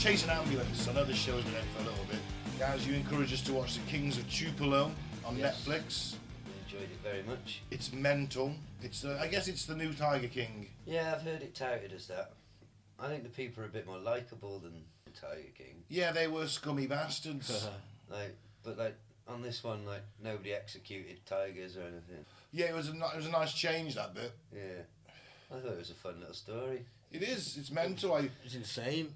Chase an Ambulance. I know this show's been out for a little bit. Guys, you encourage us to watch The Kings of Tupelo on Netflix. Enjoyed it very much. It's mental. It's I guess it's the new Tiger King. Yeah, I've heard it touted as that. I think the people are a bit more likeable than Tiger King. Yeah, they were scummy bastards. But on this one, nobody executed tigers or anything. Yeah, it was a nice change, that bit. Yeah, I thought it was a fun little story. It is. It's mental. It's insane.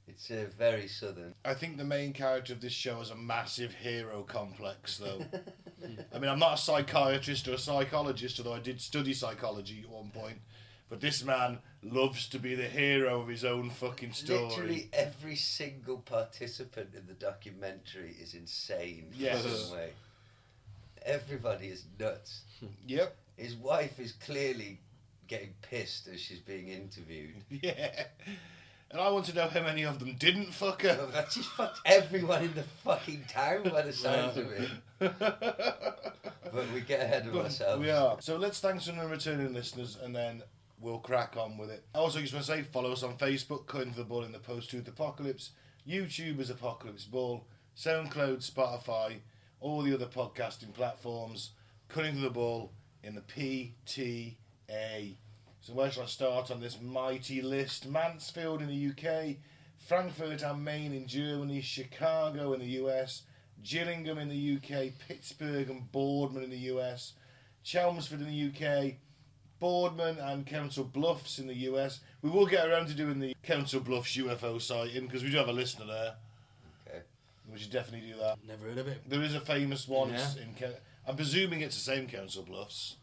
It's very southern. I think the main character of this show has a massive hero complex, though. I mean, I'm not a psychiatrist or a psychologist, although I did study psychology at one point. But this man loves to be the hero of his own fucking story. Literally every single participant in the documentary is insane in some way. Everybody is nuts. Yep. His wife is clearly getting pissed as she's being interviewed. Yeah. And I want to know how many of them didn't fuck her. Well, she's fucked everyone in the fucking town by the sounds of it. But we get ahead of ourselves. We are. So let's thank some of the returning listeners and then we'll crack on with it. Also, I just want to say, follow us on Facebook, Cutting for the Ball in the Post-Truth Apocalypse, YouTube as Apocalypse Ball, SoundCloud, Spotify, all the other podcasting platforms, Cutting for the Ball in the PTA. So where shall I start on this mighty list? Mansfield in the UK, Frankfurt am Main in Germany, Chicago in the US, Gillingham in the UK, Pittsburgh and Boardman in the US, Chelmsford in the UK, Boardman and Council Bluffs in the US. We will get around to doing the Council Bluffs UFO sighting because we do have a listener there. Okay. We should definitely do that. Never heard of it. There is a famous one Yeah. I'm presuming it's the same Council Bluffs.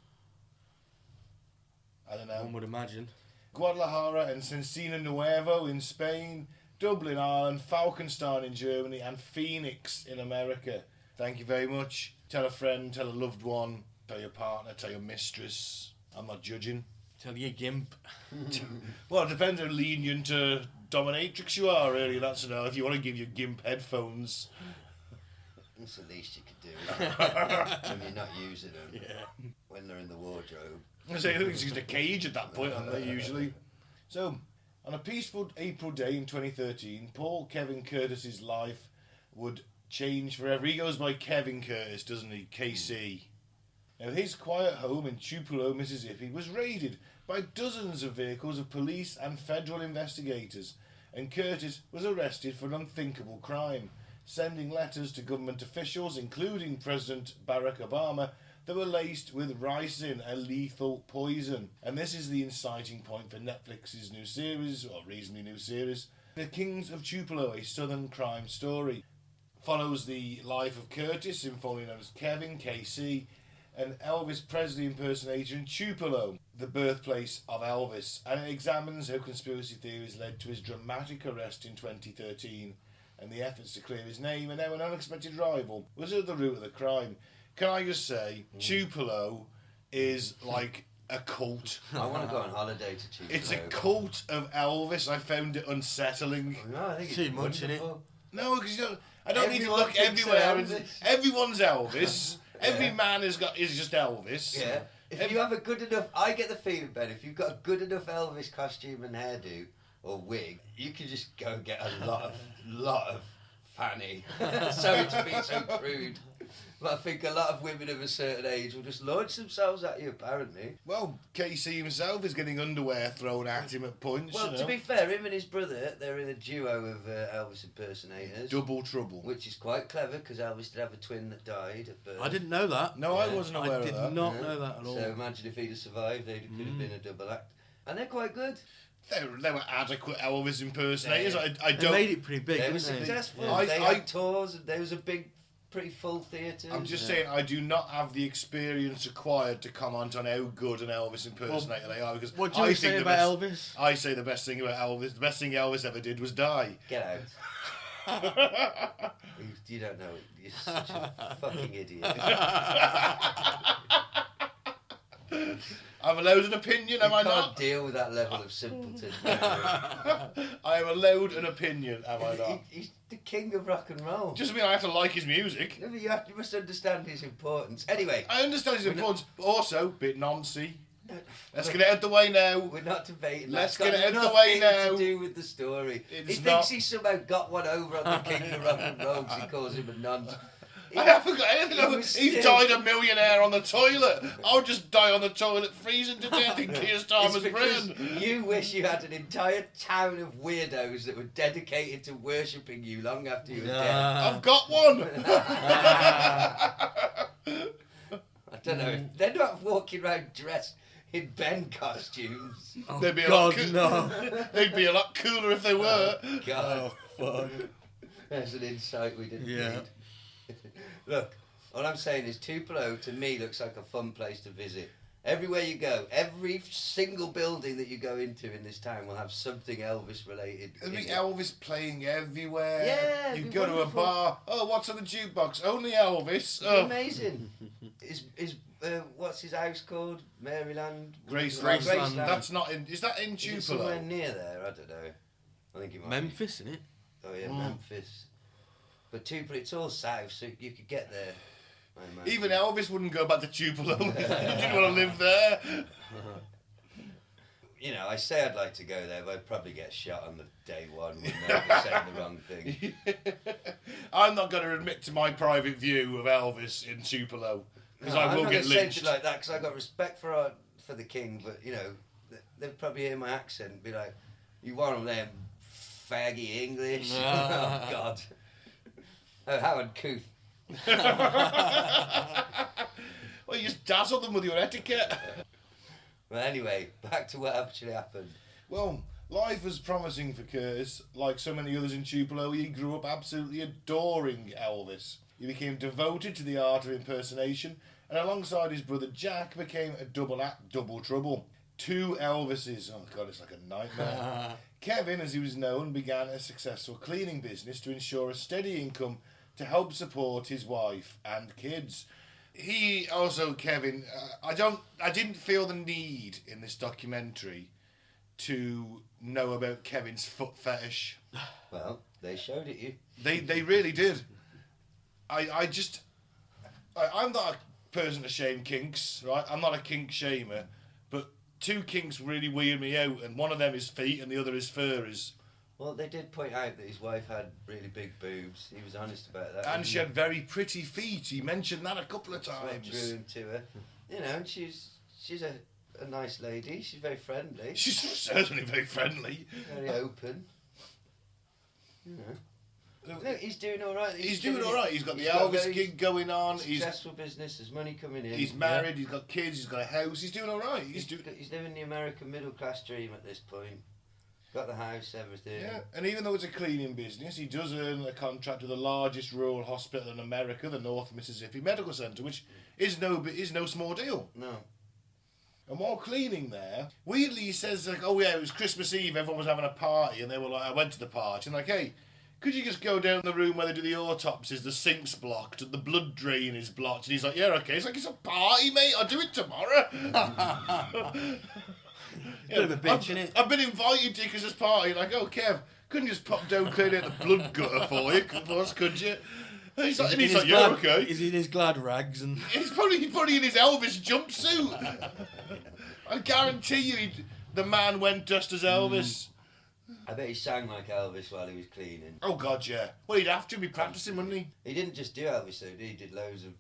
I don't know. One would imagine. Guadalajara and Cencina Nuevo in Spain, Dublin, Ireland, Falkenstein in Germany, and Phoenix in America. Thank you very much. Tell a friend, tell a loved one, tell your partner, tell your mistress. I'm not judging. Tell your gimp. Well, it depends how lenient dominatrix you are, really. That's enough. If you want to give your gimp headphones. That's the least you could do when you're not using them. Yeah. When they're in the wardrobe. I think it's just a cage at that point, aren't they, usually? So, on a peaceful April day in 2013, Paul Kevin Curtis's life would change forever. He goes by Kevin Curtis, doesn't he? KC. Now, his quiet home in Tupelo, Mississippi, was raided by dozens of vehicles of police and federal investigators, and Curtis was arrested for an unthinkable crime, sending letters to government officials, including President Barack Obama, that were laced with ricin, a lethal poison. And this is the inciting point for Netflix's new series, or reasonably new series, The Kings of Tupelo, a Southern crime story. Follows the life of Curtis, informally known as Kevin, KC, an Elvis Presley impersonator in Tupelo, the birthplace of Elvis, and it examines how conspiracy theories led to his dramatic arrest in 2013 and the efforts to clear his name, and how an unexpected rival was at the root of the crime. Can I just say, Tupelo is like a cult. I want to go on holiday to Tupelo. It's a cult of Elvis. I found it unsettling. No, I think it's Too much, innit? wonderful. No, because I don't need to Everyone look thinks everywhere. they're Elvis. Everyone's Elvis. Every man is just Elvis. Yeah. If you have a good enough, I get the feeling, Ben, if you've got a good enough Elvis costume and hairdo or wig, you can just go and get a lot of fanny. Sorry to be so crude, but I think a lot of women of a certain age will just launch themselves at you, apparently. Well, Casey himself is getting underwear thrown at him at points. Well, to be fair, him and his brother, they're in a duo of Elvis impersonators. Double trouble. Which is quite clever, because Elvis did have a twin that died at birth. I didn't know that. No, I wasn't aware I did of that. not know that at all. So imagine if he'd have survived, they could have been a double act. And they're quite good. They were adequate Elvis impersonators. I They don't. made it pretty big, They were didn't they? successful. Yeah. They I- had tours, and there was a big, pretty full theatre. I'm just saying, I do not have the experience required to comment on how good an Elvis impersonator they are. Because What do you say about Elvis? I say the best thing about Elvis. The best thing Elvis ever did was die. Get out. You don't know. You're such a fucking idiot. I'm allowed an opinion, am I You can't not? deal with that level of simpleton. I am allowed an opinion, am I not? He's the king of rock and roll. Just mean I have to like his music. No, but you must understand his importance. Anyway. I understand his importance, but also a bit noncy. Let's get it out of the way now. We're not debating. Let's That's get it got out of the way nothing now. to do with the story. It's He thinks not. he somehow got one over on the king of rock and roll 'cause he calls him a nonce. I haven't got anything. He was He's still- died a millionaire on the toilet. I'll just die on the toilet, freezing to death in Keir It's Starmer's because prison. you wish you had an entire town of weirdos that were dedicated to worshipping you long after you were dead. I've got one. I don't know. They're not walking around dressed in Ben costumes. Oh, They'd be a God, lot no. They'd be a lot cooler if they were. God, Oh, fuck. there's an insight we didn't Yeah. need. Look, all I'm saying is Tupelo to me looks like a fun place to visit. Everywhere you go, every single building that you go into in this town will have something Elvis related. There'd in be it. Elvis playing everywhere. Yeah, You it'd be go to a wonderful. bar. Oh, what's on the jukebox? Only Elvis. It's Oh, amazing. Is what's his house called? Maryland. Graceland. Graceland. That's not in. Is that in Is it somewhere Tupelo? near there? I don't know. I think it might. Memphis, innit? Be. Oh yeah, Mm. Memphis. But Tupelo, it's all south, so you could get there. I imagine. Even Elvis wouldn't go back to Tupelo. He didn't want to live there. You know, I say I'd like to go there, but I'd probably get shot on the day one when I saying the wrong thing. I'm not going to admit to my private view of Elvis in Tupelo because No, I I'm will not get gonna say lynched. it like that because I've got respect for the king, but you know, they'd probably hear my accent and be like, "You one of them faggy English?" Oh God! Oh, how uncouth! Well, you just dazzle them with your etiquette. Well, anyway, back to what actually happened. Well, life was promising for Curtis. Like so many others in Tupelo, he grew up absolutely adoring Elvis. He became devoted to the art of impersonation, and alongside his brother Jack, became a double act, double trouble. Two Elvises. Oh God, it's like a nightmare. Kevin, as he was known, began a successful cleaning business to ensure a steady income to help support his wife and kids. He also, Kevin, I didn't feel the need in this documentary to know about Kevin's foot fetish. Well, they showed it you. They really did. I'm not a person to shame kinks, right? I'm not a kink shamer, but two kinks really weird me out, and one of them is feet and the other is furries. Well, they did point out that his wife had really big boobs. He was honest about that. And she had very pretty feet. He mentioned that a couple of That's what times. drew him to her. You know, and she's a nice lady. She's very friendly. She's certainly very friendly. Very open. You know. Look, he's doing all right. He's doing all right. He's got the got a Elvis very gig going on. He's successful business. There's money coming in. he's married. He's got kids. He's got a house. He's doing all right. He's living the American middle class dream at this point. Got the house, everything. Yeah, and even though it's a cleaning business, he does earn a contract with the largest rural hospital in America, the North Mississippi Medical Center, which is no small deal. No. And while cleaning there, weirdly he says like, "Oh yeah, it was Christmas Eve. Everyone was having a party, and they were like, I went to the party, and like, hey, could you just go down the room where they do the autopsies? The sink's blocked, and the blood drain is blocked." And he's like, "Yeah, okay." It's like, "It's a party, mate. I'll do it tomorrow." Bit of a bitch, innit? I've been invited to Christmas party. Like, "Oh, Kev, couldn't you just pop down, clean out the blood gutter for you, could you?" And he's like, "Yeah, okay." He's in his glad rags and... He's probably in his Elvis jumpsuit. I guarantee you, the man went just as Elvis. I bet he sang like Elvis while he was cleaning. Oh God, yeah. Well, he'd have to be practicing, wouldn't he? He didn't just do Elvis though, he did loads of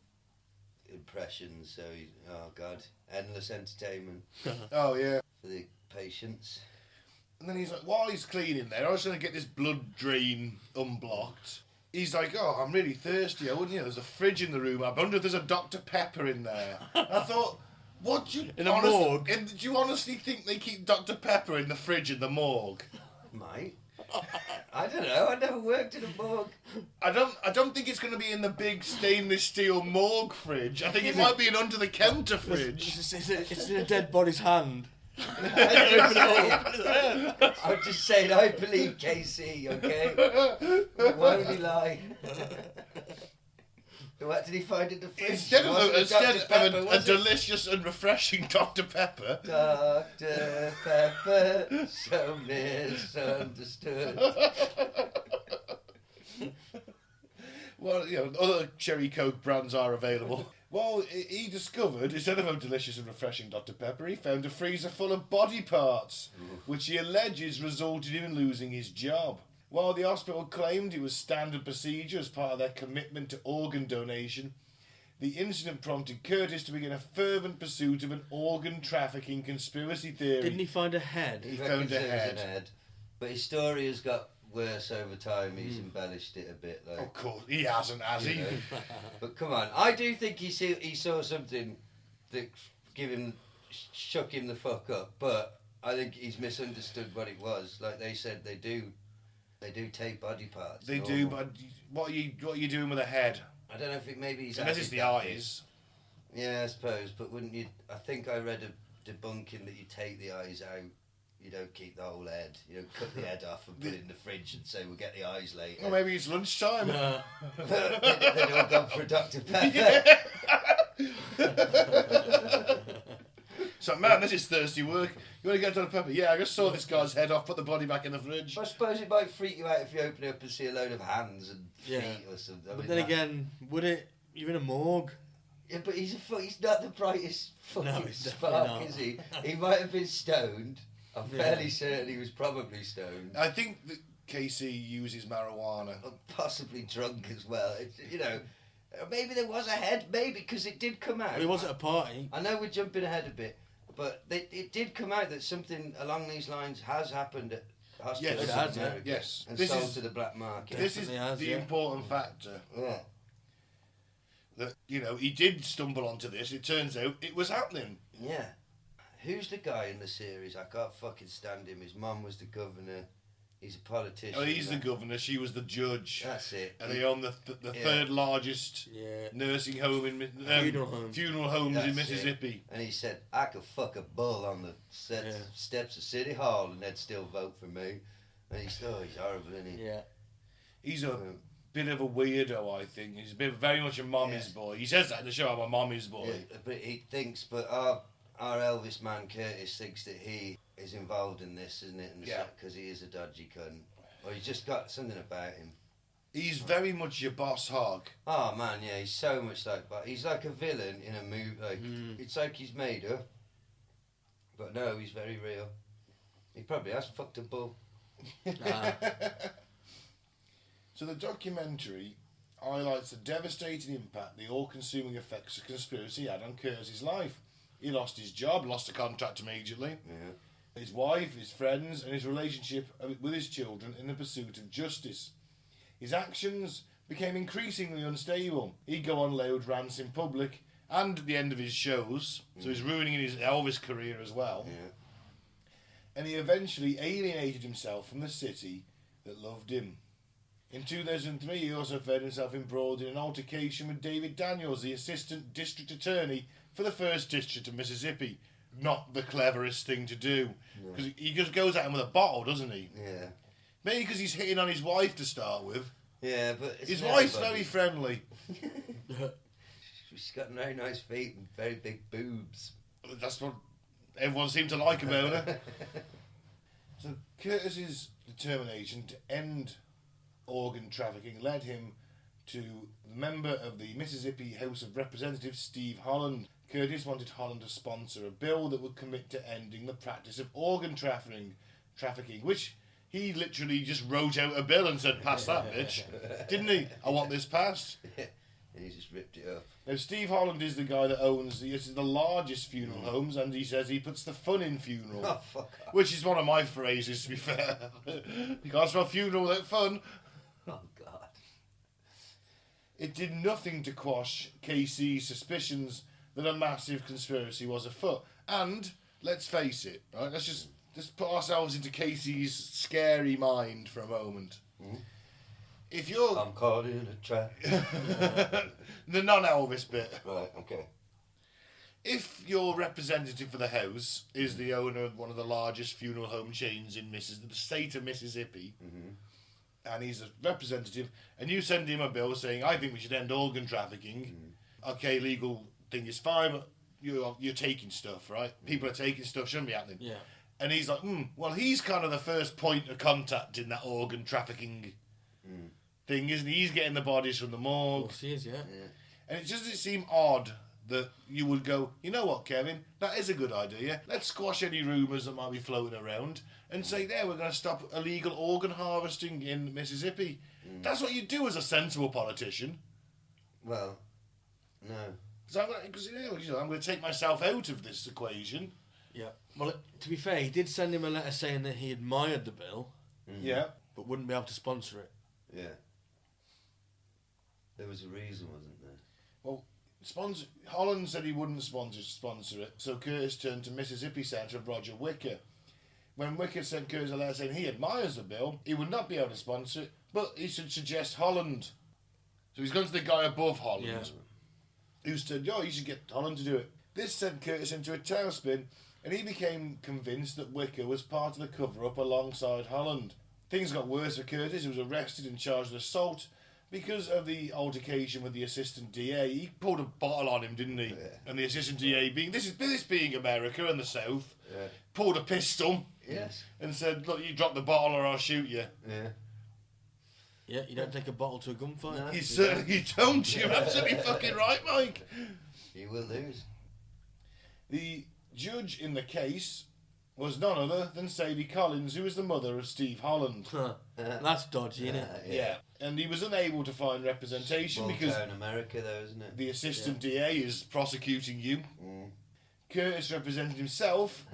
impressions, so oh God, endless entertainment Oh yeah. for the patients. And then he's like, while he's cleaning there, I was trying to get this blood drain unblocked. He's like, "Oh, I'm really thirsty. I wouldn't, you know, there's a fridge in the room. I wonder if there's a Dr. Pepper in there." I thought, what do you... In a morgue? Do you honestly think they keep Dr. Pepper in the fridge in the morgue? Might. I don't know, I never worked in a morgue. I don't think it's going to be in the big stainless steel morgue fridge. I think it might be an under-the-counter fridge. It's in a dead body's hand. I'm just saying, I believe KC, okay? Why would he lie? What did he find in the fridge? Instead of Dr. Pepper, a was it? delicious and refreshing Dr. Pepper, Dr. Pepper, so misunderstood. well, you know, other Cherry Coke brands are available. Well, he discovered, instead of a delicious and refreshing Dr. Pepper, he found a freezer full of body parts, which he alleges resulted in him losing his job. While the hospital claimed it was standard procedure as part of their commitment to organ donation, the incident prompted Curtis to begin a fervent pursuit of an organ trafficking conspiracy theory. Didn't he find a head? He found a head. But his story has got worse over time. He's embellished it a bit, though. Of course, he hasn't, has he? But come on, I do think he saw something that shook him the fuck up. But I think he's misunderstood what it was. Like they said, they do take body parts. They do, but what are you doing with a head? I don't know if maybe he's. Unless it's the eyes. Yeah, I suppose. But wouldn't you? I think I read a debunking that you take the eyes out. You don't keep the whole head. You don't cut the head off and put it in the fridge and say we'll get the eyes later. Well, maybe it's lunchtime. They'd all gone for a Dr. Pepper. So, man, this is thirsty work. You want to get Dr. Pepper? Yeah, I just saw this guy's head off, put the body back in the fridge. I suppose it might freak you out if you open it up and see a load of hands and feet or something. But then again, would it? You're in a morgue. Yeah, but he's not the brightest fucking spark, is he? He might have been stoned. I'm fairly certain he was probably stoned. I think that Casey uses marijuana. Or possibly drunk as well. Maybe there was a head, maybe, because it did come out. Well, he was at a party. I know we're jumping ahead a bit, but it did come out that something along these lines has happened at hospitals Yes, it has, in America yes. and This sold is- to the black market. This is Definitely has, the important factor. Yeah. That, he did stumble onto this. It turns out it was happening. Yeah. Who's the guy in the series? I can't fucking stand him. His mum was the governor. He's a politician. Oh, he's the governor. She was the judge. That's it. And they own the third largest nursing home in funeral homes in Mississippi. And he said, I could fuck a bull on the steps of City Hall and they'd still vote for me. And he's horrible, isn't he? Yeah. He's a bit of a weirdo, I think. He's very much a mommy's boy. He says that in the show, I'm a mommy's boy. Yeah, but he thinks, our Elvis man Curtis thinks that he is involved in this, isn't it? Because he is a dodgy cunt. Or he's just got something about him. He's very much your boss hog. Oh man, yeah, he's so much like, but he's like a villain in a movie. Like it's like he's made up, but no, he's very real. He probably has fucked a bull. So the documentary highlights the devastating impact the all-consuming effects of conspiracy had on Curtis's life. He lost his job, lost a contract immediately. Yeah. His wife, his friends, and his relationship with his children in the pursuit of justice. His actions became increasingly unstable. He'd go on loud rants in public and at the end of his shows, so he's ruining his Elvis career as well. Yeah. And he eventually alienated himself from the city that loved him. In 2003, he also found himself embroiled in an altercation with David Daniels, the assistant district attorney for the 1st District of Mississippi. Not the cleverest thing to do. Because he just goes at him with a bottle, doesn't he? Yeah. Maybe because he's hitting on his wife to start with. Yeah, but His wife's very friendly. She's got very nice feet and very big boobs. That's what everyone seemed to like about her. So Curtis's determination to end organ trafficking led him to the member of the Mississippi House of Representatives, Steve Holland. Curtis wanted Holland to sponsor a bill that would commit to ending the practice of organ trafficking, which he literally just wrote out a bill and said, pass that, bitch. Didn't he? I want this passed. And he just ripped it up. Now, Steve Holland is the guy that owns the largest funeral homes, and he says he puts the fun in funeral. Oh, fuck off. Which is one of my phrases, to be fair. You can't spell funeral without fun. Oh, God. It did nothing to quash KC's suspicions that a massive conspiracy was afoot. And, let's face it, right, let's just put ourselves into Casey's scary mind for a moment. If you're... I'm caught in a trap. The non-Elvis bit. Right, okay. If your representative for the House is the owner of one of the largest funeral home chains in the state of Mississippi, and he's a representative, and you send him a bill saying, I think we should end organ trafficking, okay, legal thing is fine, but you're taking stuff, right? People are taking stuff, shouldn't be happening. Yeah. And he's like, well, he's kind of the first point of contact in that organ trafficking thing, isn't he? He's getting the bodies from the morgue. Of course he is, yeah. And doesn't it seem odd that you would go, you know what, Kevin, that is a good idea. Let's squash any rumours that might be floating around and say, there, we're going to stop illegal organ harvesting in Mississippi. That's what you do as a sensible politician. Well, no. Because I'm going to take myself out of this equation. Yeah. Well, to be fair, he did send him a letter saying that he admired the bill, Yeah. but wouldn't be able to sponsor it. Yeah. There was a reason, wasn't there? Well, Holland said he wouldn't sponsor it, so Curtis turned to Mississippi Senator Roger Wicker. When Wicker sent Curtis a letter saying he admires the bill, he would not be able to sponsor it, but he should suggest Holland. So he's gone to the guy above Holland, who said, you should get Holland to do it. This sent Curtis into a tailspin, and he became convinced that Wicker was part of the cover-up alongside Holland. Things got worse for Curtis, who was arrested and charged with assault. Because of the altercation with the assistant DA, he pulled a bottle on him, didn't he? Yeah. And the assistant DA, this being America and the South, pulled a pistol and said, look, you drop the bottle or I'll shoot you. Yeah. Yeah, you don't take a bottle to a gunfight. No. You certainly don't. You're absolutely fucking right, Mike. You will lose. The judge in the case was none other than Sadie Collins, who was the mother of Steve Holland. That's dodgy, isn't it? Yeah. And he was unable to find representation because in America, though, isn't it? the assistant DA is prosecuting you. Curtis represented himself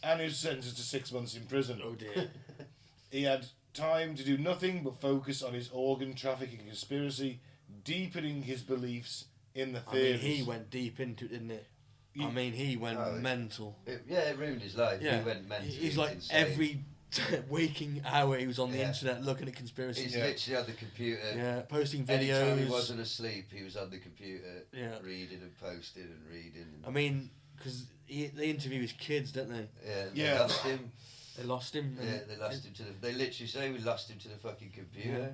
and he was sentenced to 6 months in prison. Oh dear. He had time to do nothing but focus on his organ trafficking conspiracy, deepening his beliefs in the theories. He went deep into it, didn't it? He went mental. It ruined his life. Yeah. He went mental. He's like insane. every waking hour he was on the internet looking at conspiracies. He's literally on the computer. Yeah, posting Anytime he videos. wasn't asleep, he was on the computer reading and posting and reading. I mean, because they interview his kids, don't they? They lost him. They lost him. Yeah, they lost him to the... They literally say we lost him to the fucking computer. Yeah.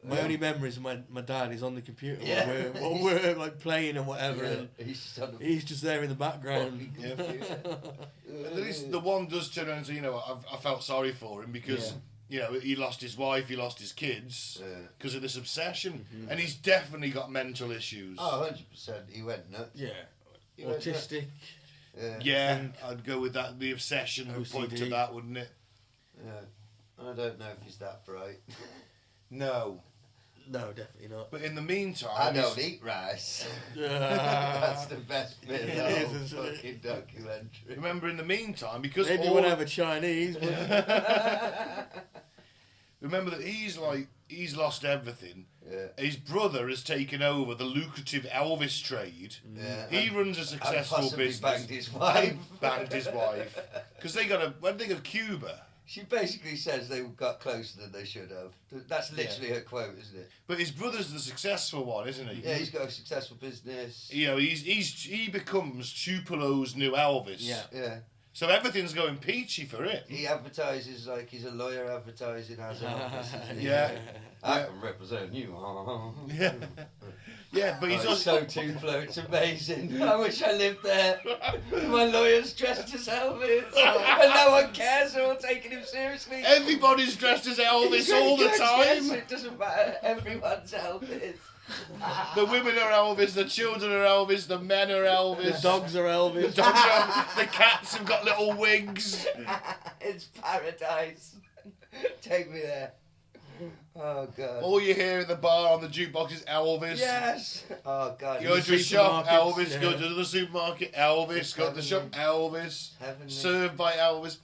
My only memories of my dad is on the computer Yeah. while we're like playing and whatever. And He's just there in the background. At least the one does turn around and say, I felt sorry for him because, he lost his wife, he lost his kids because of this obsession. Mm-hmm. And he's definitely got mental issues. Oh, 100%. He went nuts. Yeah. He went Autistic. Yeah, I'd go with that. The obsession would point to that, wouldn't it? Yeah. I don't know if he's that bright. No. No, definitely not. But in the meantime... I don't eat rice. That's the best bit of the whole fucking documentary. Remember, in the meantime, because maybe we'll have a Chinese. Remember that he's lost everything. Yeah. His brother has taken over the lucrative Elvis trade. Yeah. He runs a successful business. Banged his wife. Banged his wife. Because when they go to Cuba... She basically says they got closer than they should have. That's literally her quote, isn't it? But his brother's the successful one, isn't he? Yeah, he's got a successful business. He becomes Tupelo's new Elvis. Yeah. So everything's going peachy for it. He advertises like he's a lawyer advertising as an office, isn't he? Yeah. I can represent you. Yeah. Yeah, but he's also... so Tupelo, it's amazing. I wish I lived there. My lawyer's dressed as Elvis. And no one cares, they're all taking him seriously. Everybody's dressed as Elvis all the time. Yes, it doesn't matter, everyone's Elvis. The women are Elvis, the children are Elvis, the men are Elvis. The dogs are Elvis. The cats have got little wigs. It's paradise. Take me there. Oh God. All you hear in the bar on the jukebox is Elvis. Yes. Oh God. Go to a shop, Elvis. Yeah. Go to the supermarket, Elvis. Go to the shop, Elvis. Heavenly. Served by Elvis.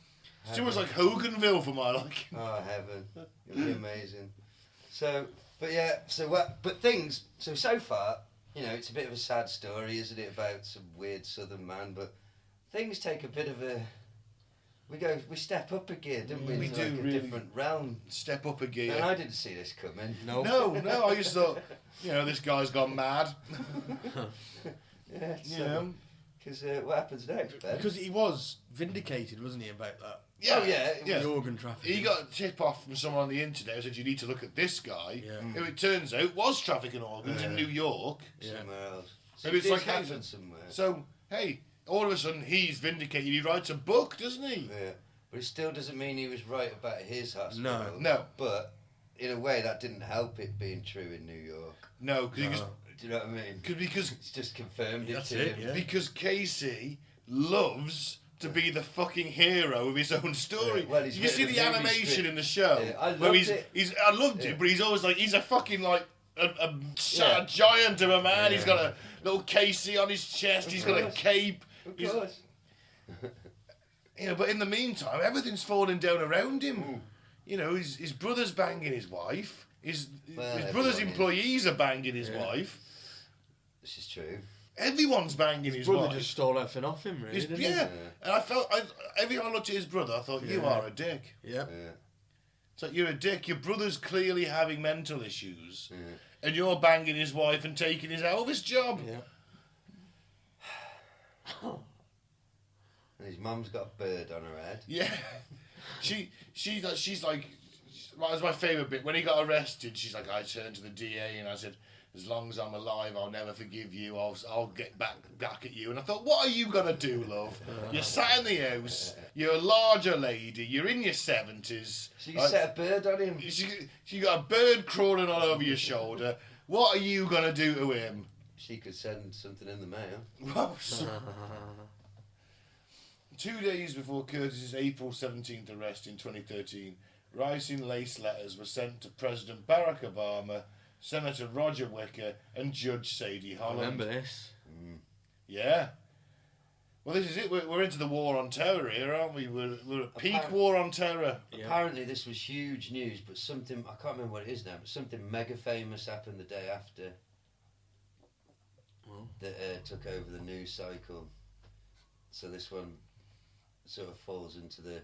It's almost like Hoganville for my liking. Oh heaven. It'll be amazing. So far, it's a bit of a sad story, isn't it, about some weird southern man, but things take a bit of a... We step up a gear, don't we? We Into do, like a really. Different realm. Step up a gear. And I didn't see this coming. No, I just thought, this guy's gone mad. Yeah, because what happens next, Ben? Because he was vindicated, wasn't he, about that? Yeah, The organ trafficking. He got a tip off from someone on the internet who said, you need to look at this guy, Yeah. who it turns out was trafficking organs in New York. Somewhere else. And it's like, happened somewhere. So, hey, all of a sudden he's vindicated. He writes a book, doesn't he? Yeah, but it still doesn't mean he was right about his hospital. No. But in a way, that didn't help it being true in New York. No, because Do you know what I mean? Because It's just confirmed it That's to it, him. yeah. because Casey loves to be the fucking hero of his own story. Yeah, well, he's you see written the a movie animation script. in the show Yeah, I where loved it. I loved Yeah. it, but he's always like he's a fucking like a Yeah. giant of a man. Yeah. He's got a little Casey on his chest. He's got a course. cape. Of He's- course. You know, but in the meantime, everything's falling down around him. You know, his brother's banging his wife. His brother's everyone is. employees are banging his wife. This is true. Everyone's banging his Brother wife. just stole everything off him, really, didn't Yeah. he? And I felt, every time I looked at his brother, I thought, you Yeah. are a dick. Yep. Yeah. It's like, you're a dick. Your brother's clearly having mental issues. Yeah. And you're banging his wife and taking his Elvis job. Yeah. And his mum's got a bird on her head. Yeah. She's like, that was my favourite bit. When he got arrested, she's like, I turned to the DA and I said, as long as I'm alive, I'll never forgive you. I'll get back at you. And I thought, what are you gonna do, love? You're sat in the house. You're a larger lady. You're in your 70s. So you set a bird on him. She got a bird crawling all over your shoulder. What are you gonna do to him? She could send something in the mail. Well, 2 days before Curtis's April 17th arrest in 2013, ricin lace letters were sent to President Barack Obama, Senator Roger Wicker, and Judge Sadie I Holland. remember this. Yeah. Well, this is it. We're into the war on terror here, aren't we? We're at peak Apparent- war on terror. Yeah. Apparently this was huge news, but something, I can't remember what it is now, but something mega famous happened the day after that took over the news cycle. So this one sort of falls into the...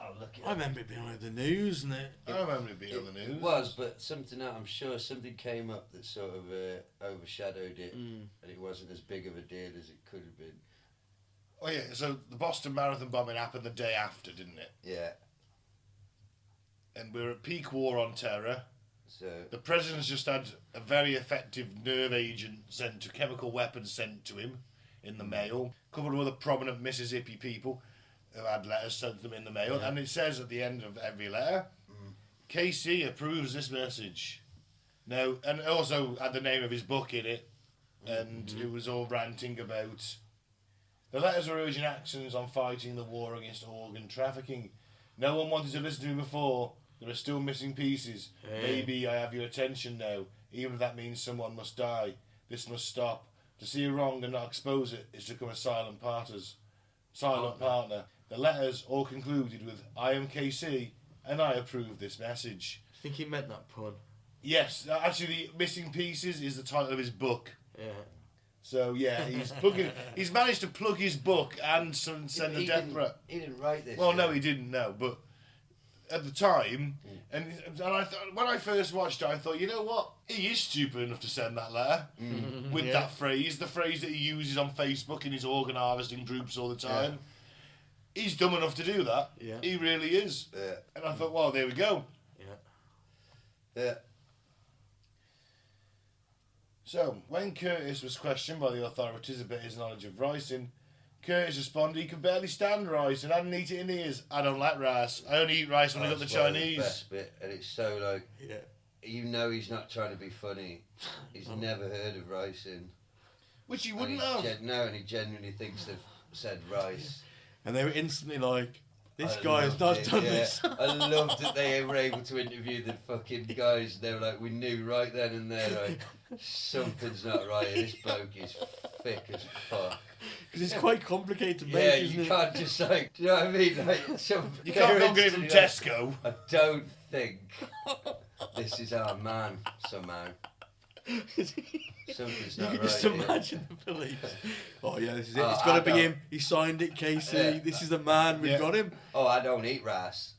I'll look it I up. remember it being like the news, and it. I remember it being on the news. It was, but something, I'm sure something came up that sort of overshadowed it, and it wasn't as big of a deal as it could have been. Oh, yeah. So the Boston Marathon bombing happened the day after, didn't it? Yeah. And we're at peak war on terror. So The president's just had a very effective nerve agent sent to chemical weapons sent to him in the mail. A couple of other prominent Mississippi people who had letters sent to them in the mail, and it says at the end of every letter, KC approves this message. Now, and it also had the name of his book in it, and it was all ranting about. The letters were urging actions on fighting the war against organ trafficking. No one wanted to listen to me before. There are still missing pieces. Yeah. Maybe I have your attention now, even if that means someone must die. This must stop. To see a wrong and not expose it is to become a silent partner. The letters all concluded with, I am KC, and I approve this message. I think he meant that pun. Yes, actually, Missing Pieces is the title of his book. Yeah. So, yeah, he's managed to plug his book and send a death threat. He didn't write this. Well, yeah. no, he didn't, no, but at the time, and I when I first watched it, I thought, you know what? He is stupid enough to send that letter with that phrase, the phrase that he uses on Facebook in his organ harvesting groups all the time. He's dumb enough to do that. Yeah. He really is. Yeah. And I thought, well, there we go. Yeah. So, when Curtis was questioned by the authorities about his knowledge of ricin, Curtis responded he could barely stand rice and hadn't eat it in years. I don't like rice. I only eat rice when I got the That's one of Chinese. best bit, and it's so like, Yeah. you know he's not trying to be funny. He's never heard of ricin. Which he And wouldn't he have. No, and he genuinely thinks they've said rice. And they were instantly like, this I guy's loved not it, done yeah. this. I loved that they were able to interview the fucking guys. They were like, we knew right then and there, like, something's not right. This bloke is thick as fuck. Because it's quite complicated to make, Yeah, isn't you it? can't just like, do you know what I mean? Like, You can't go get it from Tesco. I don't think this is our man somehow. Something's You not can right. just here. imagine the police. Oh yeah, this is it. Oh, It's got to I be don't- him. He signed it, Casey. Yeah. This is the man. We've Yeah. got him. Oh, I don't eat rice.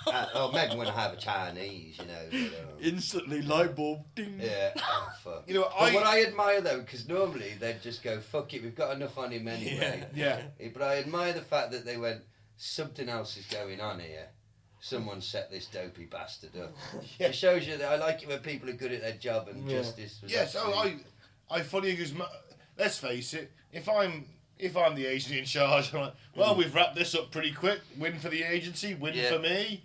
Maybe when I have a Chinese, you know. But, Instantly, light bulb. Ding. yeah, oh, fuck. You know, But what I admire though, because normally they'd just go, fuck it, we've got enough on him anyway. Yeah. But I admire the fact that they went, something else is going on here. Someone set this dopey bastard up. Yeah. It shows you that I like it when people are good at their job and Yeah. justice. Was Yes, actually- I fully agree. Let's face it. If I'm the agent in charge, I'm like, well, we've wrapped this up pretty quick. Win for the agency. Win Yeah. for me.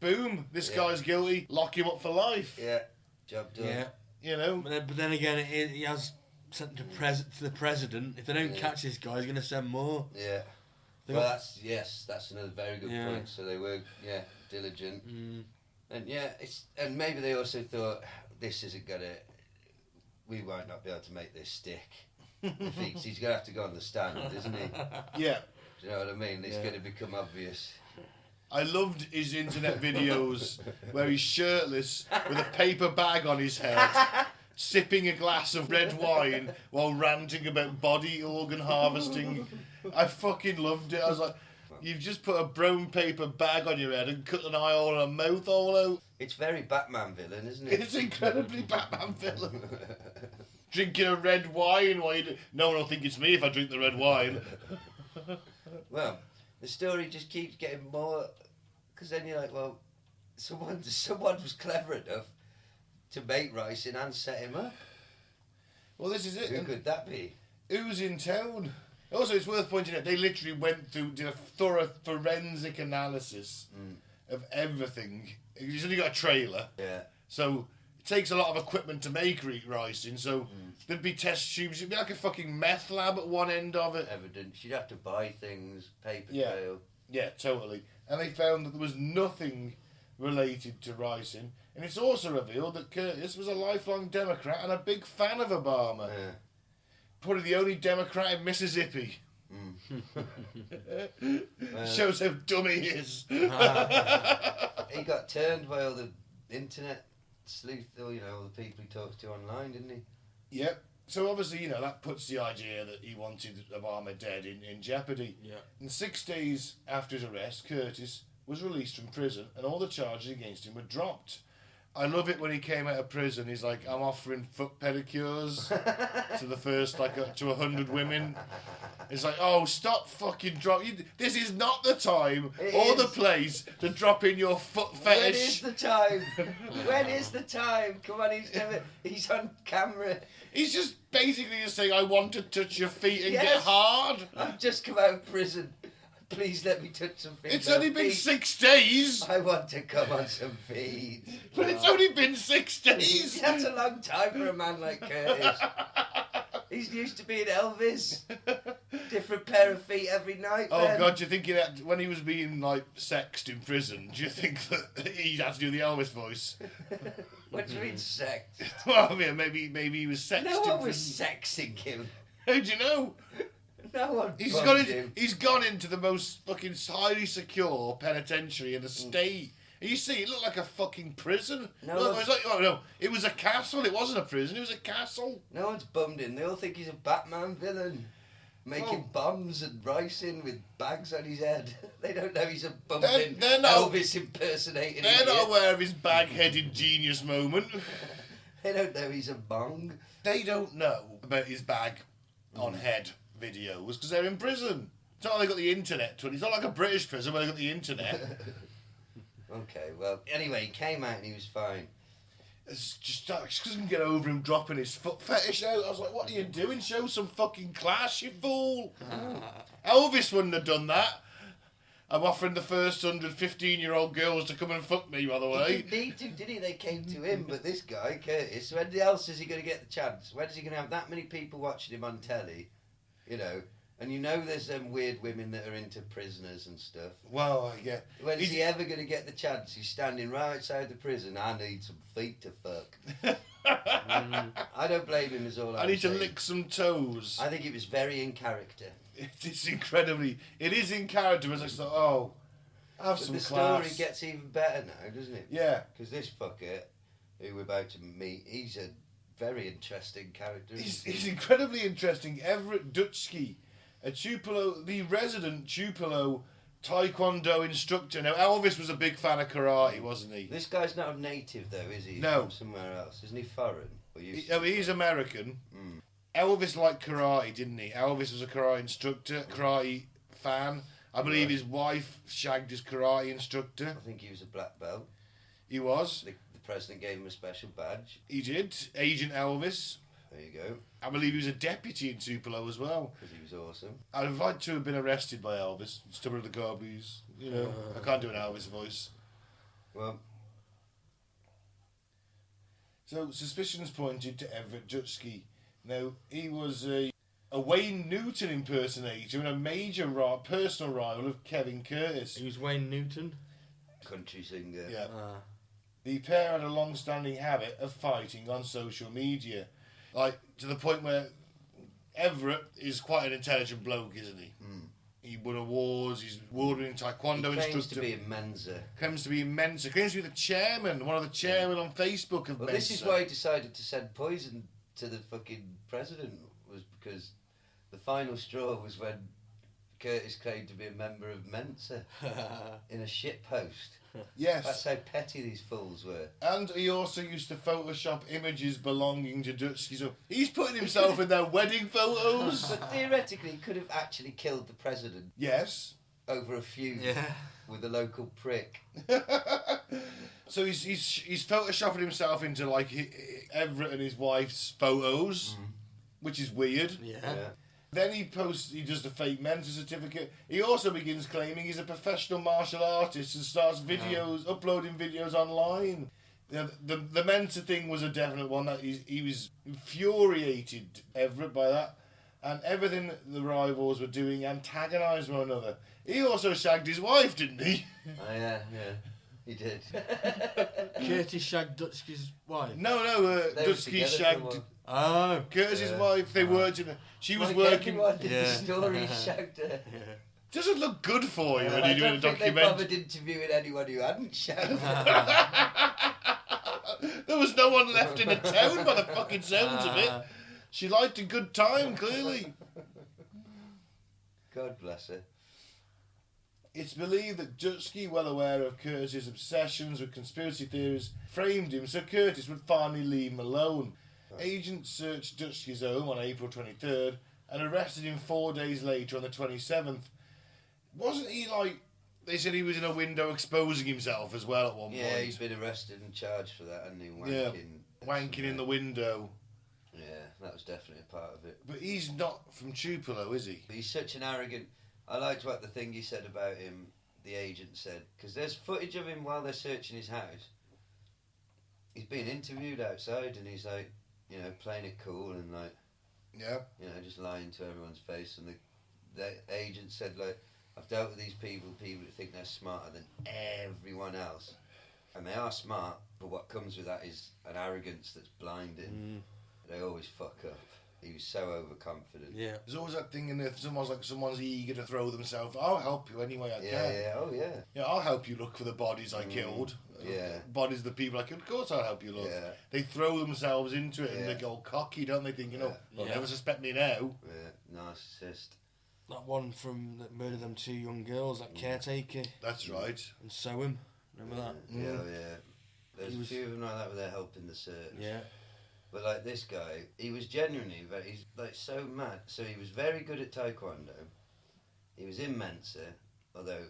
Boom. This Yeah. guy's guilty. Lock him up for life. Yeah, job done. Yeah. You know? But then again, he has sent to the president. If they don't catch this guy, he's going to send more. Yeah. Well, that's another very good point. So they were, diligent. And and maybe they also thought, this isn't going to, we might not be able to make this stick. He's going to have to go on the stand, isn't he? Yeah. Do you know what I mean? It's going to become obvious. I loved his internet videos where he's shirtless with a paper bag on his head, sipping a glass of red wine while ranting about body organ harvesting. I fucking loved it. I was like, you've just put a brown paper bag on your head and cut an eye hole and a mouth hole out. It's very Batman villain, isn't it? It's incredibly Batman villain. Drinking a red wine while you do... No one will think it's me if I drink the red wine. Well, the story just keeps getting more... Because then you're like, well, someone was clever enough to make ricin and set him up. Well, this is it. Who could that be? Who's in town? Also, it's worth pointing out, they literally did a thorough forensic analysis of everything. He's only got a trailer. Yeah. So, it takes a lot of equipment to make ricin, so there'd be test tubes. It'd be like a fucking meth lab at one end of it. Evidence. You'd have to buy things, paper trail. Yeah, totally. And they found that there was nothing related to ricin. And it's also revealed that Curtis was a lifelong Democrat and a big fan of Obama. Yeah. Probably the only Democrat in Mississippi. Shows how dumb he is. He got turned by all the internet sleuth, all the people he talks to online, didn't he? Yep. So obviously, that puts the idea that he wanted Obama dead in jeopardy. Yeah. And 6 days after his arrest, Curtis was released from prison and all the charges against him were dropped. I love it when he came out of prison. He's like, I'm offering foot pedicures to the first, to 100 women. It's like, oh, stop fucking dropping. This is not the time the place to drop in your foot fetish. When is the time? When is the time? Come on, he's on camera. He's just basically just saying, I want to touch your feet and get hard. I've just come out of prison. Please let me touch some feet. It's only been 6 days. I want to come on some feet. But it's only been 6 days. That's a long time for a man like Curtis. He's used to being Elvis. Different pair of feet every night. Oh, God, do you think that when he was being, sexed in prison, do you think that he had to do the Elvis voice? What do you mean, sexed? Well, yeah, maybe he was sexed No in one was prison. sexing him. How do you know? No one He's gone into the most fucking highly secure penitentiary in the state. And you see, it looked like a fucking prison. No, It was a castle. It wasn't a prison. It was a castle. No one's bummed in. They all think he's a Batman villain. Making bombs and ricin with bags on his head. They don't know he's a bummed-in Elvis impersonating They're not aware of his bag-headed genius moment. They don't know he's a bong. They don't know about his bag on head videos because they're in prison. It's not like they got the internet. It's not like a British prison where they got the internet. Okay, well, anyway, he came out and he was fine. I just couldn't get over him dropping his foot fetish out. I was like, what are you doing? Show some fucking class, you fool. Elvis wouldn't have done that. I'm offering the first 115-year-old girls to come and fuck me, by the way. He didn't need to, did he? They came to him, but this guy, Curtis, when else is he going to get the chance? When is he going to have that many people watching him on telly? And there's them weird women that are into prisoners and stuff. Well, yeah. When is he ever going to get the chance? He's standing right outside the prison. I need some feet to fuck. I don't blame him as all I need to lick some toes. I think it was very in character. It's incredibly... It is in character, but I just thought, have some class. The story gets even better now, doesn't it? Yeah. Because this fucker, who we're about to meet, he's a very interesting character. He's incredibly interesting. Everett Dutschke, a Tupelo, the resident Tupelo Taekwondo instructor. Now, Elvis was a big fan of karate, wasn't he? This guy's not a native, though, is he? He's No. from somewhere else. Isn't he foreign? He's American. Elvis liked karate, didn't he? Elvis was a karate instructor, karate fan. I believe his wife shagged his karate instructor. I think he was a black belt. He was. The president gave him a special badge. He did. Agent Elvis. There you go. I believe he was a deputy in Tupelo as well. Because he was awesome. I'd like to have been arrested by Elvis. Stubborn of the Gobbies. I can't do an Elvis voice. Well, So suspicions pointed to Everett Dutschke. Now, he was a Wayne Newton impersonator and a major personal rival of Kevin Curtis. He was Wayne Newton. Country singer. Yeah. The pair had a long-standing habit of fighting on social media. Like, to the point where Everett is quite an intelligent bloke, isn't he? He won awards, he's award-winning taekwondo He claims instructor. to be a Mensa. Claims to be in Mensa. Claims to be the chairman, one of the chairmen on Facebook of Well, Mensa. this is why he decided to send poison to the fucking president, was because the final straw was when Curtis claimed to be a member of Mensa in a shitpost. Yes. That's how petty these fools were. And he also used to Photoshop images belonging to Dutschke. So he's putting himself in their wedding photos. But theoretically, he could have actually killed the president Yes. over a feud Yeah. with a local prick. So he's photoshopping himself into like Everett and his wife's photos, which is weird. Yeah. Then he does the fake Mensa certificate. He also begins claiming he's a professional martial artist and starts uploading videos online. The Mensa thing was a definite one. That he was infuriated, Everett, by that. And everything that the rivals were doing antagonised one another. He also shagged his wife, didn't he? Oh, yeah, he did. Curtis shagged Dutschke's wife. No, They were Dutschke together for a shagged while. Oh. Curtis's wife. They worked in she was Like working. everyone in the Yeah. story shagged her. Doesn't look good for you when I you're doing a don't think they documentary. bothered interviewing anyone who hadn't shagged her. There was no one left in the town by the fucking sounds of it. She liked a good time, clearly. God bless her. It's believed that Dutschke, well aware of Curtis's obsessions with conspiracy theories, framed him so Curtis would finally leave him alone. Agents searched Dutschke's home on April 23rd and arrested him 4 days later on the 27th. Wasn't he like... They said he was in a window exposing himself as well at one Yeah, point. he's been arrested and charged for that, hasn't he? Yeah. Wanking. Wanking in the window. Yeah, that was definitely a part of it. But he's not from Tupelo, is he? But he's such an arrogant... I liked what the thing he said about him, the agent said, because there's footage of him while they're searching his house. He's being interviewed outside and he's like, you know, playing it cool and like, Yeah. you know, just lying to everyone's face. And the agent said, like, I've dealt with these people who think they're smarter than everyone else. And they are smart, but what comes with that is an arrogance that's blinding. They always fuck up. He was so overconfident. Yeah. There's always that thing in there, someone's eager to throw themselves. I'll help you any way I can. Yeah, oh yeah. Yeah, I'll help you look for the bodies I killed. Yeah. Bodies of the people I killed. Of course I'll help you look. Yeah. They throw themselves into it and Yeah. they go cocky, don't they? Thinking, oh, they'll Yeah. never suspect me now. Yeah, narcissist. That one from that murdered them 2 young girls, that caretaker, That's right. and sew him. Remember that? Yeah, oh, yeah. There's He a was- few of them like that where they're helping the search. Yeah. But like this guy, he was genuinely he's like so mad. So he was very good at taekwondo. He was in Mensa, although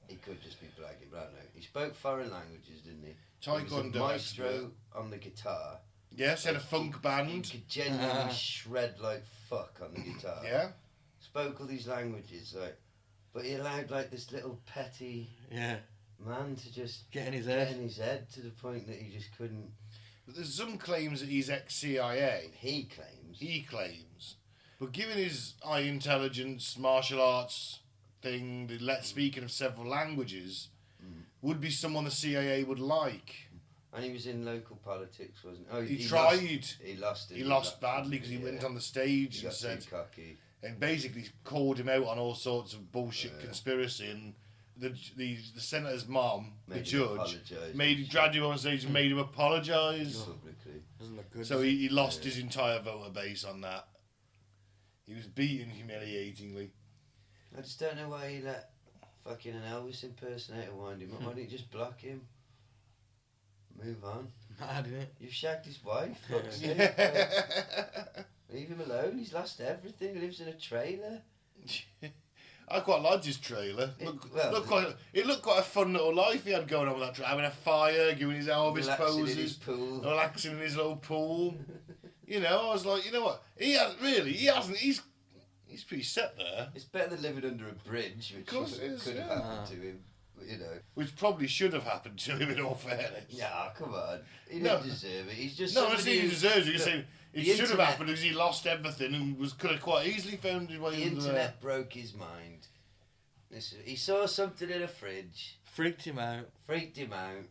he could just be blagging, but I don't know. He spoke foreign languages, didn't he? He was a Taekwondo maestro expert. on the guitar. Yes, he had a funk He band. could genuinely shred like fuck on the guitar. Yeah. Spoke all these languages, like, but he allowed like this little petty Yeah. man to just Get in his get head. in his head to the point that he just couldn't. But there's some claims that he's ex-CIA. He claims. He claims. But given his high intelligence, martial arts thing, speaking of several languages, would be someone the CIA would like. And he was in local politics, wasn't he? Oh, He tried. He lost. He lost badly because he went on the stage He and got said, too cocky. and basically called him out on all sorts of bullshit conspiracy. And the senator's mom, the Made him judge, apologise. dragged him on stage and made him apologise. Publicly. Doesn't look good. So does it? he lost his entire voter base on that. He was beaten humiliatingly. I just don't know why he let fucking an Elvis impersonator wind him up. Why didn't he just block him? Move on. Mad, innit? You've shagged his wife. Fuck's sake. Leave him alone. He's lost everything. He lives in a trailer. I quite liked his trailer. It Looked quite a fun little life he had going on with that trailer. Having a fire, giving his Elvis Relaxing in poses, his pool. relaxing in his little pool. You know, I was like, you know what? He hasn't. He's pretty set there. It's better than living under a bridge, which Of course it is, could have yeah. happened to him. you know. Which probably should have happened to him, in all fairness. Yeah, come on. He No. didn't deserve it. He's just No, I'm not somebody saying he who- deserves it. You're look, saying it the should have internet- happened because he lost everything and could have quite easily found his way The under there. internet broke his mind. He saw something in a fridge, Freaked him out. freaked him out,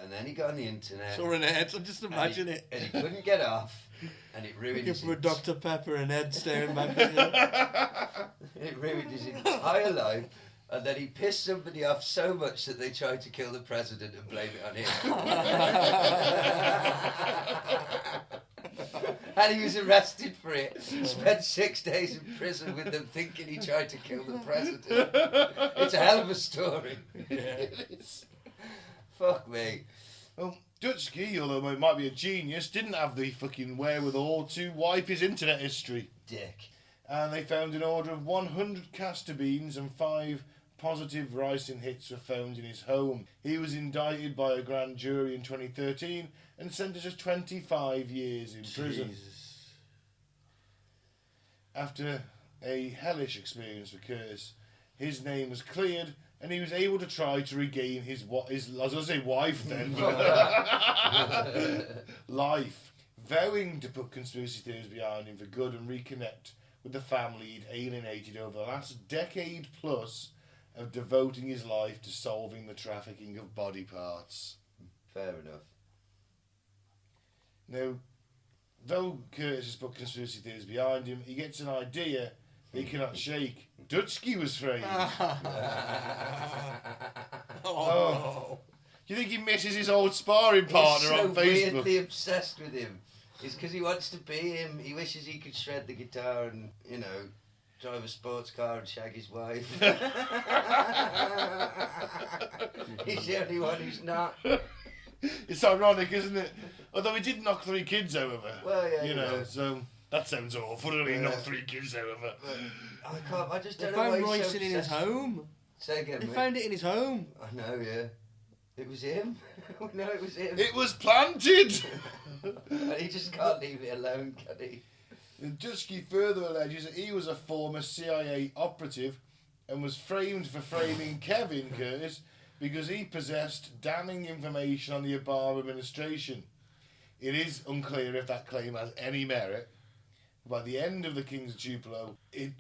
and then he got on the internet. Saw an Ed. I just imagine and it. And he couldn't get off, and it ruined Looking his for a Dr. Pepper and Ed staring back at him. It ruined his entire life, and then he pissed somebody off so much that they tried to kill the president and blame it on him. And he was arrested for it. Spent 6 days in prison with them thinking he tried to kill the president. It's a hell of a story. It is. Fuck me. Well, Dutchke, although he might be a genius, didn't have the fucking wherewithal to wipe his internet history. Dick. And they found an order of 100 castor beans and 5 positive ricin hits were found in his home. He was indicted by a grand jury in 2013 and sentenced to 25 years in prison. Jesus. After a hellish experience for Curtis, his name was cleared and he was able to try to regain his I was going to say wife then, but life, vowing to put conspiracy theories behind him for good and reconnect with the family he'd alienated over the last decade plus of devoting his life to solving the trafficking of body parts. Fair enough. Now, though Curtis has put conspiracy theories behind him, he gets an idea he cannot shake. Dutchke was framed. Oh. Do you think he misses his old sparring partner He's so on Facebook? weirdly obsessed with him. It's because he wants to be him. He wishes he could shred the guitar and, you know, drive a sports car and shag his wife. He's the only one who's not. It's ironic, isn't it? Although he did knock 3 kids out of her. Well, yeah, you know, know. so that sounds awful, doesn't he? Yeah. Knock 3 kids out of her. I just They don't know why found he's so ricin in his obsessed. home. Say again, They mate. found it in his home. I know, yeah. It was him. We know it was him. It was planted! And he just can't leave it alone, can he? Dutchke further alleges that he was a former CIA operative and was framed for framing Kevin Curtis because he possessed damning information on the Obama administration. It is unclear if that claim has any merit. By the end of The Kings of Tupelo, it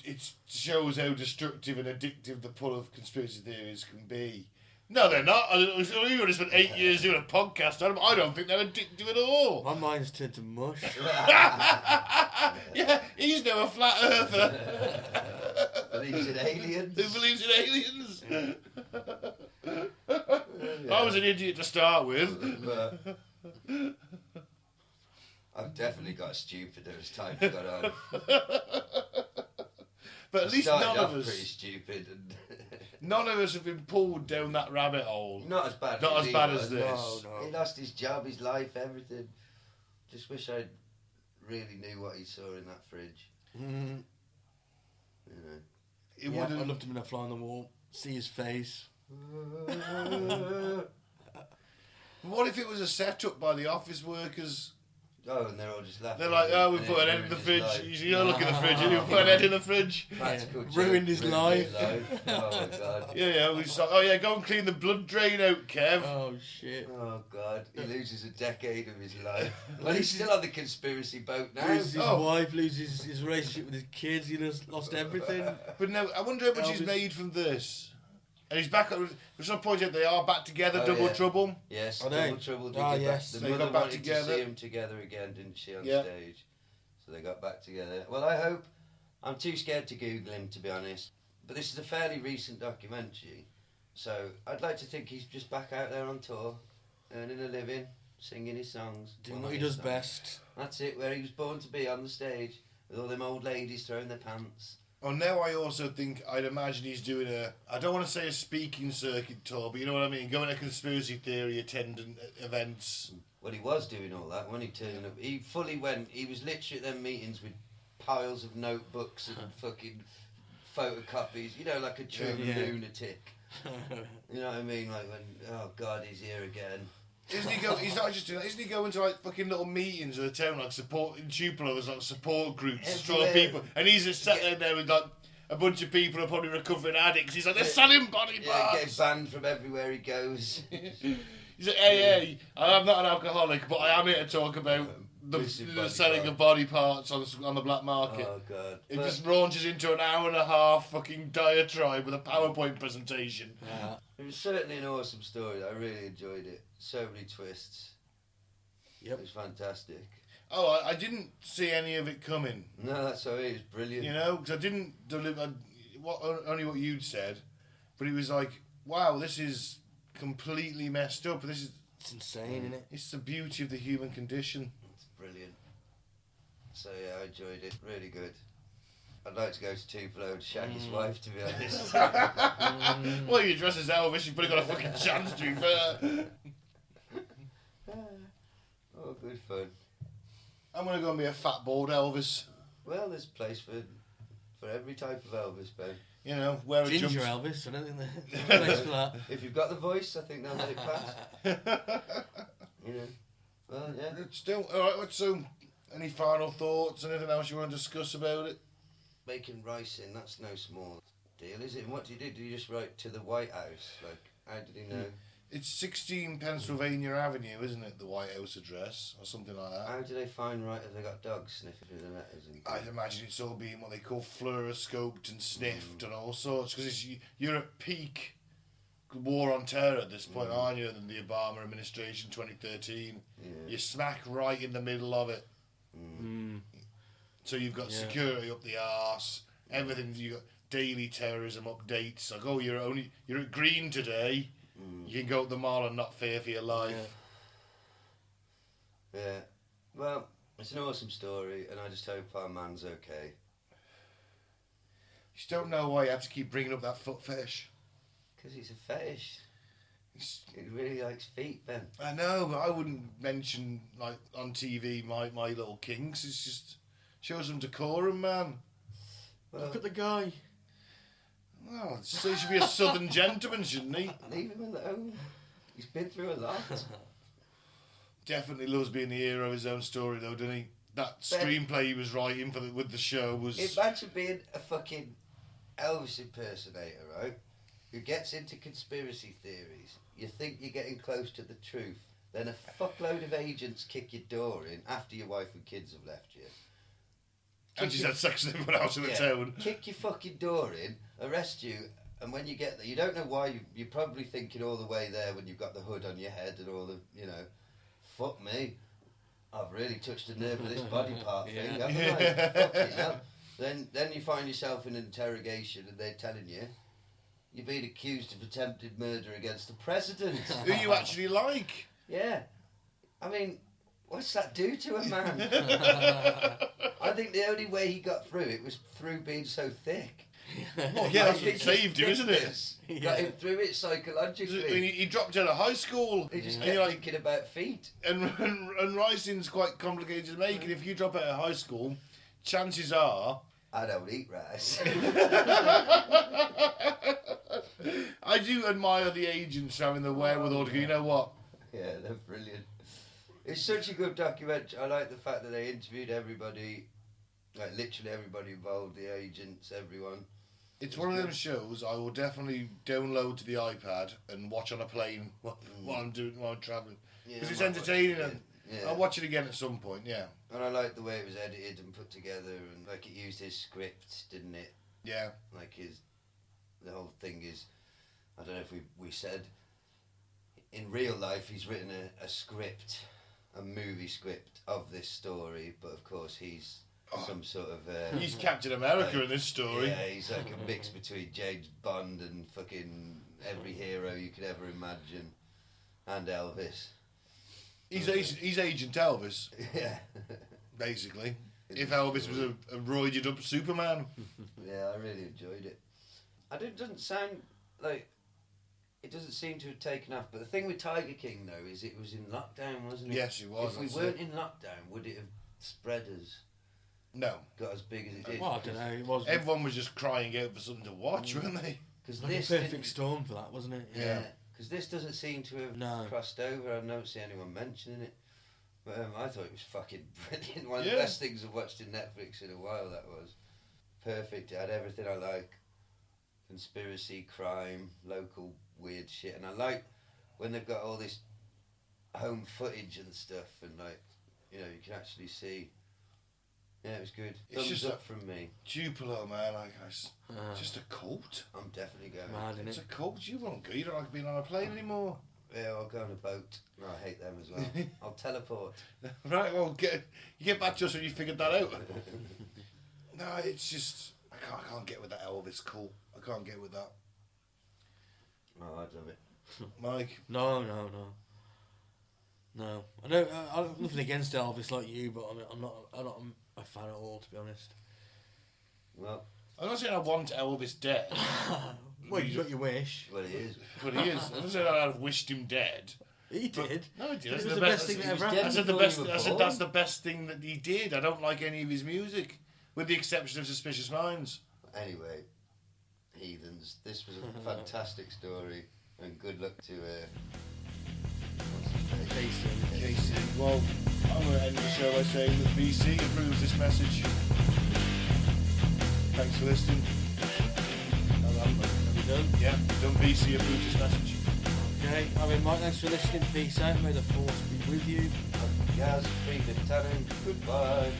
shows how destructive and addictive the pull of conspiracy theories can be. No, they're not. We would have spent 8 years doing a podcast on them. I don't think they're addictive at all. My mind's turned to mush. Yeah, he's now a flat earther. Believes in aliens. Who believes in aliens? I was an idiot to start with. But I've definitely got stupider as time's gone on. But at least Started none off of pretty us, stupid and none of us have been pulled down that rabbit hole. not as bad. Not as he bad was. as this. No, He lost his job, his life, everything. Just wish I really knew what he saw in that fridge. Mm. You know. It Yeah, wouldn't. I looked him in a fly on the wall. See his face. What if it was a setup by the office workers? Oh, and they're all just laughing. They're like, oh, we And put an it head in the ruined his fridge. life. You look in the fridge, and you put an head in the fridge. Practical Yeah. joke, Ruined his life. Oh my god. Yeah, we just like, oh yeah, go and clean the blood drain out, Kev. Oh shit. Oh god, he loses a decade of his life. Well, he's still on the conspiracy boat now. Loses his Oh. wife, loses his relationship with his kids. He lost everything. But no, I wonder how much he's Elvis. made from this. And he's back. We're just going to point out they are back together. Oh, Double yeah. trouble. Yes, Are they? Double Trouble did Ah, get yes. back. They The got mother back wanted together. to see them together again, didn't she, on Yeah. stage? So they got back together. Well, I hope. I'm too scared to Google him, to be honest. But this is a fairly recent documentary. So I'd like to think he's just back out there on tour, earning a living, singing his songs. Doing Well, what he not his does songs. best. That's it, where he was born to be, on the stage, with all them old ladies throwing their pants. Oh, now I also think, I'd imagine he's doing I don't want to say a speaking circuit tour, but you know what I mean? Going to conspiracy theory attendant events. Well, he was doing all that when he turned up. He fully went. He was literally at them meetings with piles of notebooks and fucking photocopies. You know, like a true Yeah. lunatic. You know what I mean? Like when, oh God, he's here again. Isn't he go? He's not just doing that. Isn't he going to like fucking little meetings of the town, like support in Tupelo? There's like support groups, strong Everywhere. people, and he's just sat there with like a bunch of people are probably recovering addicts. He's like, they're selling body Yeah, parts. he gets banned from everywhere he goes. He's like, hey, I'm not an alcoholic, but I am here to talk about the selling of body parts on the black market. Oh, God. It just launches into an hour and a half fucking diatribe with a PowerPoint presentation. Yeah. It was certainly an awesome story. I really enjoyed it. So many twists. Yep. It was fantastic. Oh, I didn't see any of it coming. No, that's all right. It was brilliant. You know, because I didn't deliver only what you'd said, but it was like, wow, this is completely messed up. It's insane, isn't it? It's the beauty of the human condition. It's brilliant. So yeah, I enjoyed it. Really good. I'd like to go to Tupelo and shag his wife, to be honest. Well, you dress as Elvis, you've probably got a fucking chance, to be fair. Oh, good fun. I'm going to go and be a fat bald Elvis. Well, there's a place for every type of Elvis, Ben. You know, wear a Ginger jump... Elvis, I don't think there's a place for that. If you've got the voice, I think they'll let it pass. You know. Well, yeah. Still, alright, so, any final thoughts? Anything else you want to discuss about it? Making ricing, that's no small deal, is it? And what do you do? Do you just write to the White House? Like, how did he know? It's 16 Pennsylvania Avenue, isn't it? The White House address, or something like that. How do they find right if they got dogs sniffing through the letters? I'd imagine it's all being what they call fluoroscoped and sniffed and all sorts, because you're at peak war on terror at this point, aren't you? In the Obama administration, 2013. Yeah. You're smack right in the middle of it. So you've got security up the arse, everything. You got daily terrorism updates. Like, oh, you're at green today. You can go up the mall and not fear for your life. Yeah. Well, it's an awesome story, and I just hope our man's okay. You just don't know why you have to keep bringing up that foot fetish. Because he's a fetish. He really likes feet, Ben. I know, but I wouldn't mention, like, on TV, my little kinks. It's just shows some decorum, man. Well, Look at the guy. Well, so he should be a southern gentleman, shouldn't he? leave him alone. He's been through a lot. Definitely loves being the hero of his own story, though, doesn't he? That screenplay he was writing with the show was... Imagine being a fucking Elvis impersonator, right? Who gets into conspiracy theories. You think you're getting close to the truth. Then a fuckload of agents kick your door in after your wife and kids have left you. And she's had sex with everyone else in the town. Kick your fucking door in, arrest you, and when you get there, you don't know why, you're probably thinking all the way there when you've got the hood on your head and all the, you know, fuck me, I've really touched a nerve with this body part thing, haven't I? Fucking hell. Then you find yourself in an interrogation and they're telling you, you've been accused of attempted murder against the president. Who you actually like. Yeah. I mean, what's that do to a man? I think the only way he got through it was through being so thick. Well, yeah, that's what saved him, isn't it? Got him through it psychologically. He dropped out of high school. He just and kept you're like, thinking about feet. and rising's quite complicated to make, and if you drop out of high school, chances are... I don't eat rice. I do admire the agents having the wherewithal to go, you know what? Yeah, they're brilliant. It's such a good documentary. I like the fact that they interviewed everybody, like literally everybody involved, the agents, everyone. It's one of them shows I will definitely download to the iPad and watch on a plane while I'm travelling. Because it's entertaining and I'll watch it again at some point, yeah. And I like the way it was edited and put together, and like it used his script, didn't it? Yeah. Like the whole thing is, I don't know if we said, in real life he's written a script, a movie script of this story, but of course he's some sort of... he's Captain America in this story. Yeah, he's like a mix between James Bond and fucking every hero you could ever imagine, and Elvis. He's Agent Elvis. Yeah. Basically. If Elvis was a roided up Superman. Yeah, I really enjoyed it. It doesn't sound like... It doesn't seem to have taken off, but the thing with Tiger King, though, is it was in lockdown, wasn't it? Yes, it was. If we weren't in lockdown, would it have spread as... No. Got as big as it did? Well, I don't know. It was. Everyone was just crying out for something to watch, weren't they? Because Like this a perfect storm for that, wasn't it? Yeah. Because this doesn't seem to have crossed over. I don't see anyone mentioning it. But I thought it was fucking brilliant. One of the best things I've watched in Netflix in a while, that was. perfect. It had everything I like. Conspiracy, crime, local weird shit. And I like when they've got all this home footage and stuff, and like, you know, you can actually see. Yeah, it was good. It's Thumbs just up from me. Tupelo, man, like, it's just a cult. I'm definitely going. Mad, It's innit? a cult. You won't go. You don't like being on a plane anymore. Yeah, I'll go on a boat. No, I hate them as well. I'll teleport. Right, well, you get back to us when you figured that out. No, it's just, I can't get with that Elvis cult. I can't get with that. Oh, I'd love it. Mike? No. I don't. I've nothing against Elvis like you, but I mean, I'm not a fan at all, to be honest. Well, I'm not saying I want Elvis dead. Well, you got your wish. well, he is. But he is. I'm not saying I'd have wished him dead. He did. No, he did. It That's was the the best thing that ever happened. I said the before best. you were I said born. that's the best thing that he did. I don't like any of his music, with the exception of Suspicious Minds. Anyway, heathens, this was a fantastic story, and good luck to what's his name? Casey. Well, I'm going to end the show by saying that BC approves this message. Thanks for listening. Are we done? Yeah, done. BC approves this message. Okay. I mean, Mike, thanks for listening. Peace out. May the force be with you. Gaz, Freedom, Tanning, goodbye.